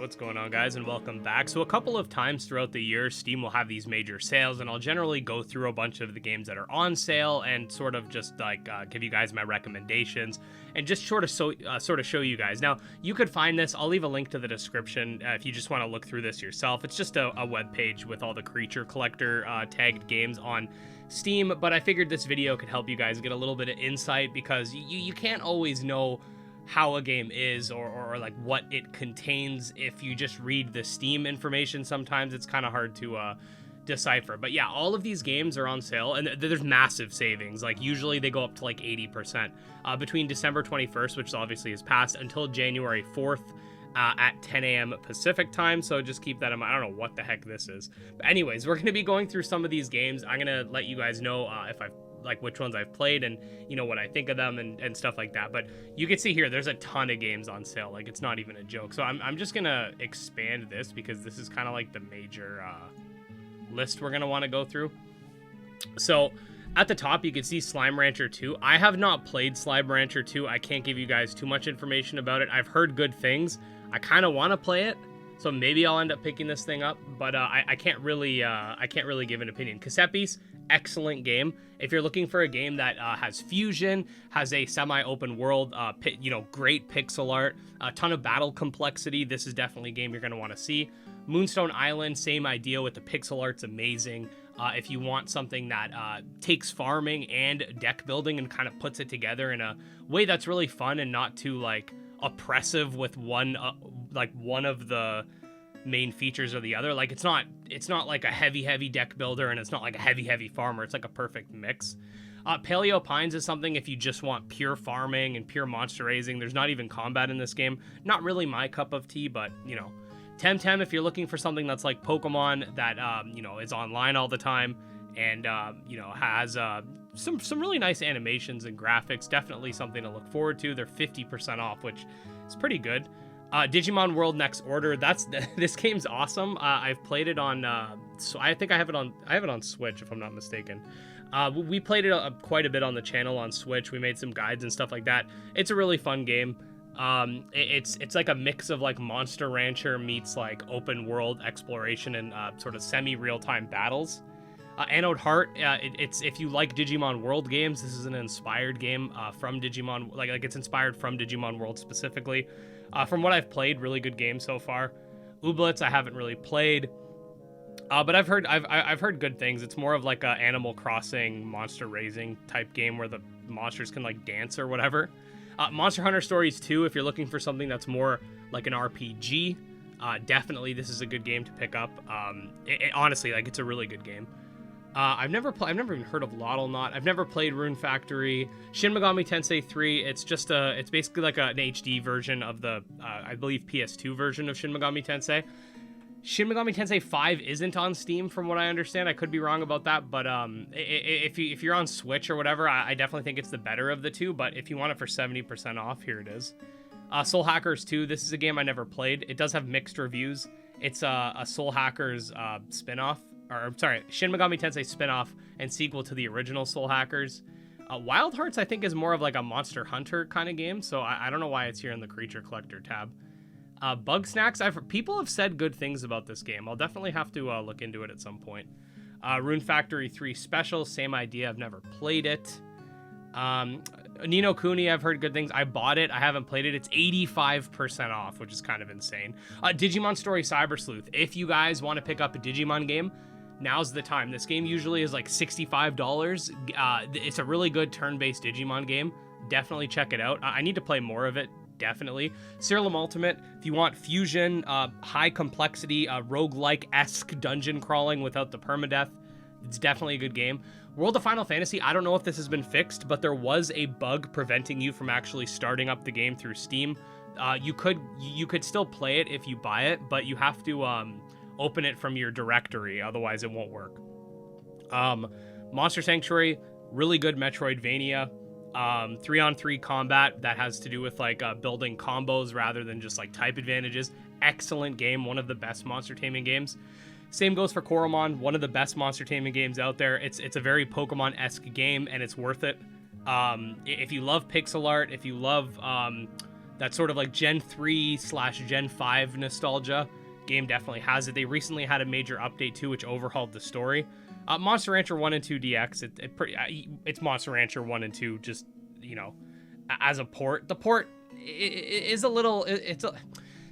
What's going on, guys, and welcome back. So a couple of times throughout the year, Steam will have these major sales, and I'll generally go through a bunch of the games that are on sale and sort of just like give you guys my recommendations and just sort of show you guys. Now, you could find this. I'll leave a link to the description if you just want to look through this yourself. It's just a web page with all the creature collector tagged games on Steam, but I figured this video could help you guys get a little bit of insight because you can't always know how a game is or like what it contains if you just read the Steam information. Sometimes it's kind of hard to decipher. But yeah, all of these games are on sale and there's massive savings. Like usually they go up to like 80% between December 21st, which obviously is past, until January 4th at 10 a.m. Pacific time. So just keep that in mind. I don't know what the heck this is. But anyways, we're going to be going through some of these games. I'm going to let you guys know if I've like which ones I've played and you know what I think of them and stuff like that. But you can see here there's a ton of games on sale. Like it's not even a joke. So I'm just gonna expand this because this is kind of like the major list we're gonna want to go through. So at the top you can see Slime Rancher 2. I have not played Slime Rancher 2. I can't give you guys too much information about it. I've heard good things. I kind of want to play it, so maybe I'll end up picking this thing up, but I can't really give an opinion. Casepis, excellent game. If you're looking for a game that has fusion, has a semi-open world, great pixel art, a ton of battle complexity, this is definitely a game you're going to want to see. Moonstone Island, same idea with the pixel art's amazing. If you want something that takes farming and deck building and kind of puts it together in a way that's really fun and not too like oppressive with one of the main features or the other. Like it's not like a heavy deck builder and it's not like a heavy farmer. It's like a perfect mix. Paleo Pines is something if you just want pure farming and pure monster raising. There's not even combat in this game. Not really my cup of tea, but you know. Temtem if you're looking for something that's like Pokemon that is online all the time and has some really nice animations and graphics. Definitely something to look forward to. They're 50% off, which is pretty good. Digimon World Next Order. This game's awesome. I've played it on. So I think I have it on Switch if I'm not mistaken. We played it quite a bit on the channel on Switch. We made some guides and stuff like that. It's a really fun game. It's like a mix of like Monster Rancher meets like open world exploration and sort of semi real time battles. Anode Heart. It's if you like Digimon World games, this is an inspired game from Digimon. Like it's inspired from Digimon World specifically. From what I've played, really good game so far. Ooblets I haven't really played, but I've heard good things. It's more of like a Animal Crossing monster raising type game where the monsters can like dance or whatever. Monster Hunter Stories 2, if you're looking for something that's more like an RPG, definitely this is a good game to pick up. Honestly, like it's a really good game. I've never even heard of Lottle Knot. I've never played Rune Factory. Shin Megami Tensei 3. It's basically like an HD version of the I believe PS2 version of Shin Megami Tensei. Shin Megami Tensei 5 isn't on Steam from what I understand. I could be wrong about that, but if you're on Switch or whatever, I definitely think it's the better of the two. But if you want it for 70% off, here it is. Soul Hackers 2. This is a game I never played. It does have mixed reviews. It's a Soul Hackers spin-off. Or sorry, Shin Megami Tensei spin-off and sequel to the original Soul Hackers. Wild Hearts, I think, is more of like a Monster Hunter kind of game, so I don't know why it's here in the Creature Collector tab. Bug Snacks, people have said good things about this game. I'll definitely have to look into it at some point. Rune Factory 3 Special, same idea. I've never played it. Ni no Kuni, I've heard good things. I bought it. I haven't played it. It's 85% off, which is kind of insane. Digimon Story Cyber Sleuth. If you guys want to pick up a Digimon game, now's the time. This game usually is like $65. It's a really good turn-based Digimon game. Definitely check it out. I need to play more of it. Definitely. Serial Ultimate, if you want fusion, high complexity, roguelike-esque dungeon crawling without the permadeath, it's definitely a good game. World of Final Fantasy, I don't know if this has been fixed, but there was a bug preventing you from actually starting up the game through Steam. You could still play it if you buy it, but you have to open it from your directory, otherwise it won't work. Monster Sanctuary, really good Metroidvania. 3-on-3 combat that has to do with like building combos rather than just like type advantages. Excellent game, one of the best monster taming games. Same goes for Coromon, one of the best monster taming games out there. It's a very Pokemon-esque game and it's worth it. If you love pixel art, if you love that sort of like Gen 3 / Gen 5 nostalgia. Game definitely has it. They recently had a major update too, which overhauled the story. Monster Rancher 1 and 2 DX, it's Monster Rancher 1 and 2, just, you know, as a port. The port is a little,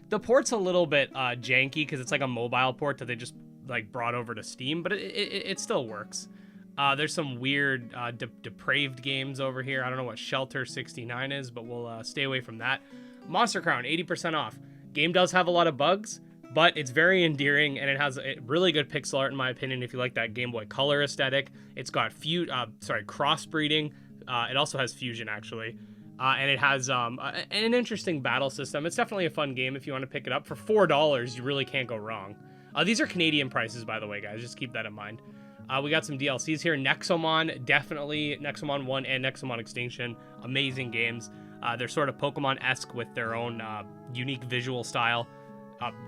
the port's a little bit janky because it's like a mobile port that they just like brought over to Steam, but it still works. There's some weird depraved games over here. I don't know what Shelter 69 is, but we'll stay away from that. Monster Crown, 80% off. Game does have a lot of bugs, but it's very endearing, and it has a really good pixel art, in my opinion, if you like that Game Boy Color aesthetic. It's got crossbreeding. It also has fusion, actually. And it has an interesting battle system. It's definitely a fun game if you want to pick it up. For $4, you really can't go wrong. These are Canadian prices, by the way, guys. Just keep that in mind. We got some DLCs here. Nexomon, definitely. Nexomon 1 and Nexomon Extinction. Amazing games. They're sort of Pokemon-esque with their own unique visual style.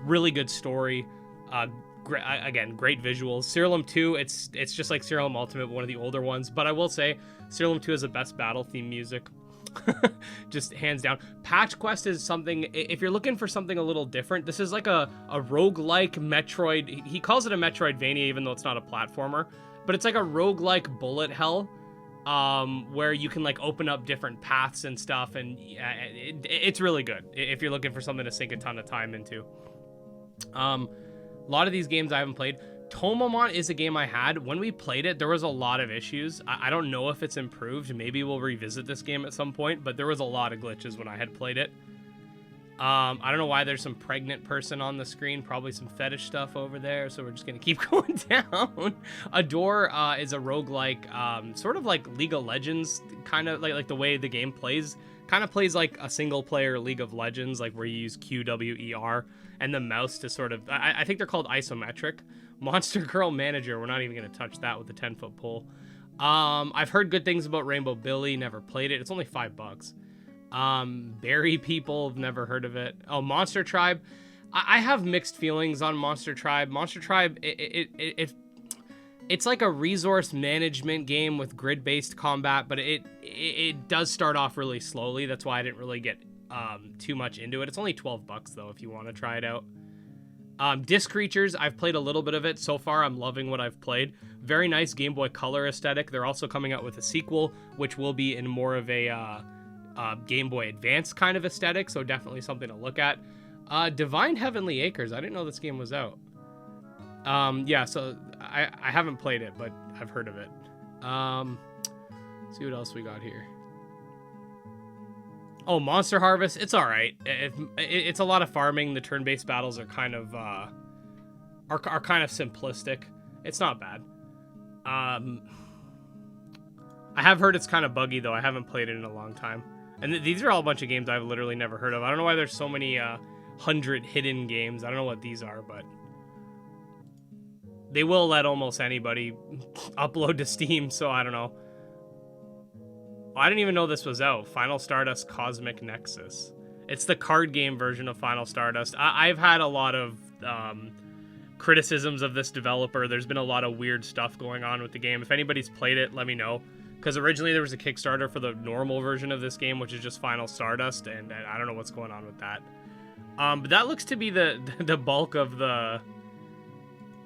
Really good story. Again, great visuals. Serialum 2, it's just like Serialum Ultimate, one of the older ones. But I will say, Serialum 2 has the best battle theme music. Just hands down. Patch Quest is something, if you're looking for something a little different, this is like a roguelike Metroid. He calls it a Metroidvania, even though it's not a platformer. But it's like a roguelike bullet hell, where you can like open up different paths and stuff, and it's really good if you're looking for something to sink a ton of time into. A lot of these games I haven't played. Tomomon is a game I had. When we played it, there was a lot of issues. I don't know if it's improved. Maybe we'll revisit this game at some point, but there was a lot of glitches when I had played it. I don't know why there's some pregnant person on the screen. Probably some fetish stuff over there, so we're just going to keep going down. Adore is a roguelike, sort of like League of Legends, kind of like the way the game plays. Kind of plays like a single-player League of Legends, like where you use Q, W, E, R, and the mouse to sort of... I think they're called isometric. Monster Girl Manager, we're not even going to touch that with the 10-foot pole. I've heard good things about Rainbow Billy, never played it. It's only $5. Berry People, have never heard of it. Oh, Monster Tribe. I have mixed feelings on Monster Tribe. Monster Tribe, it's like a resource management game with grid-based combat, but it does start off really slowly. That's why I didn't really get too much into it. It's only $12 though if you want to try it out. Disc Creatures, I've played a little bit of it. So far, I'm loving what I've played. Very nice Game Boy Color aesthetic. They're also coming out with a sequel, which will be in more of a Game Boy Advance kind of aesthetic, so definitely something to look at. Divine Heavenly Acres, I didn't know this game was out. Yeah, so I haven't played it, but I've heard of it. See what else we got here. Oh, Monster Harvest, it's all right. It's a lot of farming. The turn-based battles are kind of kind of simplistic. It's not bad. I have heard it's kind of buggy though. I haven't played it in a long time. And these are all a bunch of games I've literally never heard of. I don't know why there's so many 100 hidden games. I don't know what these are, but they will let almost anybody upload to Steam, so I don't know. I didn't even know this was out. Final Stardust Cosmic Nexus. It's the card game version of Final Stardust. I've had a lot of criticisms of this developer. There's been a lot of weird stuff going on with the game. If anybody's played it, let me know. Because originally there was a Kickstarter for the normal version of this game, which is just Final Stardust, and I don't know what's going on with that. But that looks to be the bulk of the,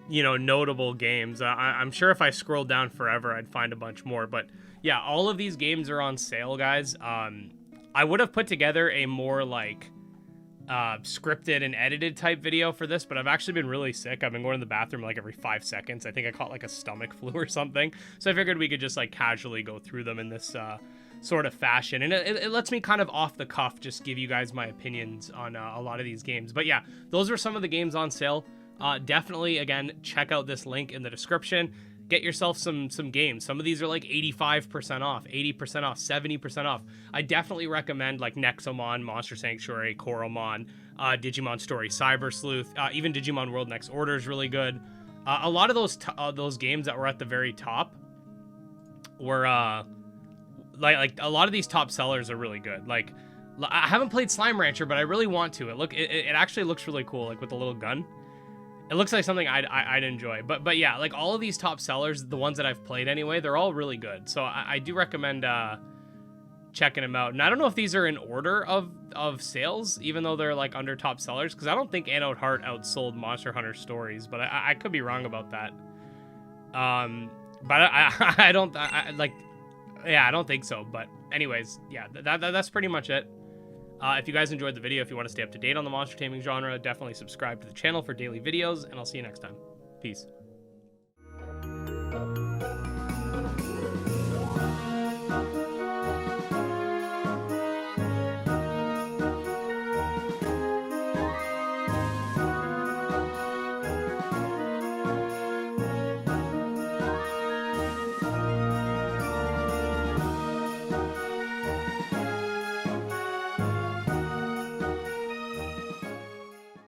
you know, notable games. I'm sure if I scrolled down forever, I'd find a bunch more. But yeah, all of these games are on sale, guys. I would have put together a more like scripted and edited type video for this, but I've actually been really sick. I've been going to the bathroom like every 5 seconds. I think I caught like a stomach flu or something. So I figured we could just like casually go through them in this sort of fashion. And it lets me kind of off the cuff just give you guys my opinions on a lot of these games. But yeah, those are some of the games on sale. Definitely, again, check out this link in the description. Get yourself some games. Some of these are like 85% off, 80% off, 70% off. I definitely recommend like Nexomon, Monster Sanctuary, Coromon, Digimon Story, Cyber Sleuth, even Digimon World Next Order is really good. A lot of those games that were at the very top were like a lot of these top sellers are really good. Like I haven't played Slime Rancher, but I really want to. It actually looks really cool, like with the little gun. It looks like something I'd enjoy. But yeah, like all of these top sellers, the ones that I've played anyway, they're all really good. So I do recommend checking them out. And I don't know if these are in order of sales, even though they're like under top sellers, because I don't think Anode Heart outsold Monster Hunter Stories, but I could be wrong about that. But I don't I don't think so. But anyways, yeah, that's pretty much it. If you guys enjoyed the video, if you want to stay up to date on the monster taming genre, definitely subscribe to the channel for daily videos, and I'll see you next time. Peace.